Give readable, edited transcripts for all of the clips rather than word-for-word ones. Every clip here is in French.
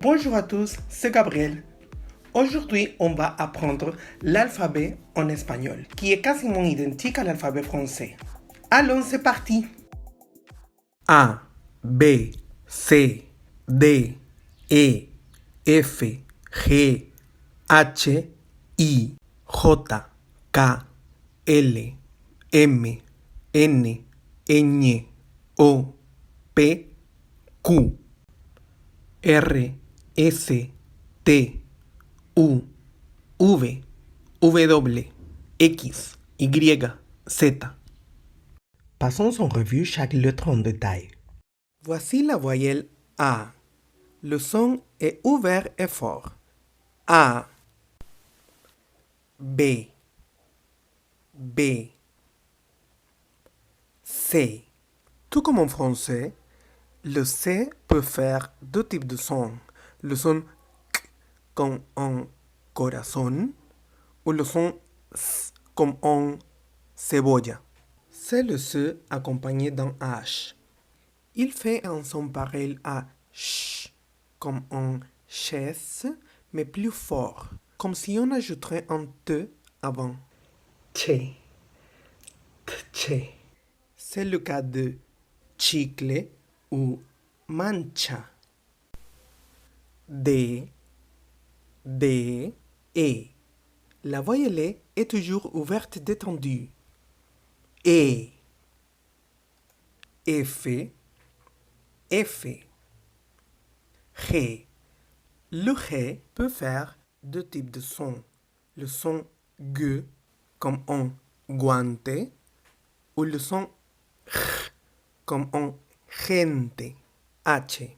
Bonjour à tous, c'est Gabriel. Aujourd'hui, on va apprendre l'alphabet en espagnol, qui est quasiment identique à l'alphabet français. Allons, c'est parti! A, B, C, D, E, F, G, H, I, J, K, L, M, N, Ñ, O, P, Q, R, S, T, U, V, W, X, Y, Z. Passons en revue chaque lettre en détail. Voici la voyelle A. Le son est ouvert et fort. A. B. B. C. Tout comme en français, le C peut faire deux types de sons. Le son K comme en corazón ou le son S comme en cebolla. C'est le C accompagné d'un H. Il fait un son pareil à ch comme en chaise, mais plus fort, comme si on ajouterait un T avant. Che. Tche. C'est le cas de chicle ou mancha. D, D, E. La voyelle est toujours ouverte détendue. E. F, F. G. Le G peut faire deux types de sons. Le son G comme en guante ou le son J comme en gente. H.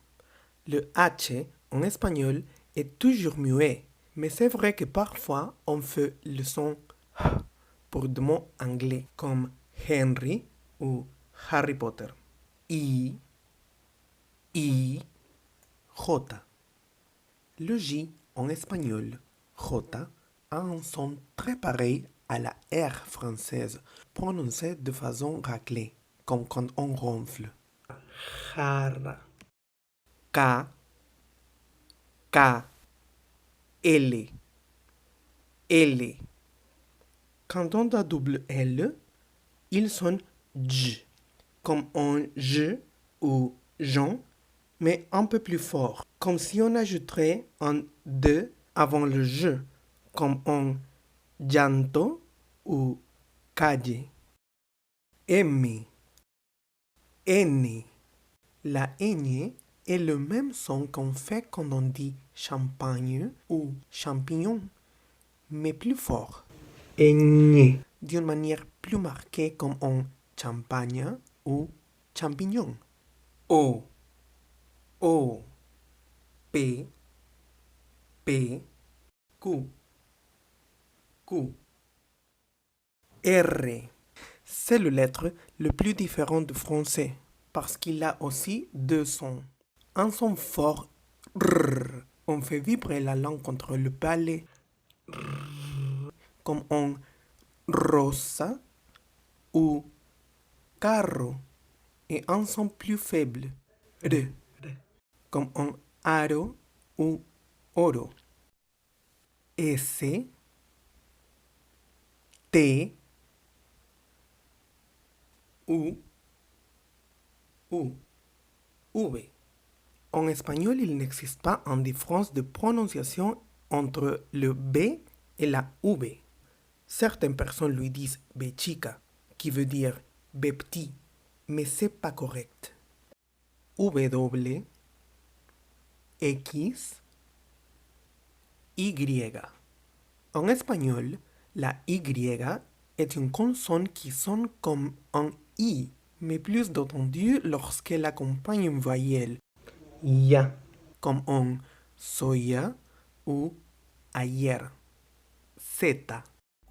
Le H en espagnol est toujours muet, mais c'est vrai que parfois on fait le son H pour des mots anglais comme Henry ou Harry Potter. I, J. Le J en espagnol, J, a un son très pareil à la R française, prononcée de façon raclée, comme quand on ronfle. Jarra. K, K, L, L. Quand on a double L, il sonne J, comme en je ou Jean, mais un peu plus fort, comme si on ajouterait un de avant le je, comme en llanto ou calle. M, N. La N est le même son qu'on fait quand on dit champagne ou champignon, mais plus fort. Ñ. D'une manière plus marquée comme en champagne ou champignon. O, P, Q, R. C'est le lettre le plus différent du français parce qu'il a aussi deux sons. Un son fort, R. On fait vibrer la langue contre le palais, comme en rosa ou carro, et un son plus faible, R, comme en aro ou oro. S, T, U, V. En espagnol, il n'existe pas une différence de prononciation entre le B et la V. Certaines personnes lui disent B chica, qui veut dire B petit, mais c'est pas correct. W, X, Y. En espagnol, la Y est une consonne qui sonne comme un I, mais plus entendu lorsqu'elle accompagne une voyelle. Ya, comme en soya ou ayer. Z.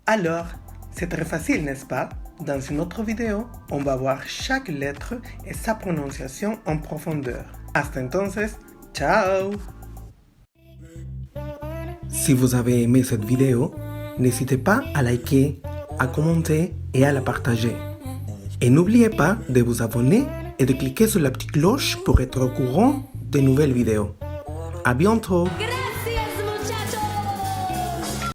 Alors, c'est très facile, n'est-ce pas? Dans une autre vidéo, on va voir chaque lettre et sa prononciation en profondeur. Hasta entonces, ciao! Si vous avez aimé cette vidéo, n'hésitez pas à liker, à commenter et à la partager. Et n'oubliez pas de vous abonner et de cliquer sur la petite cloche pour être au courant de nouvelles vidéos. À bientôt!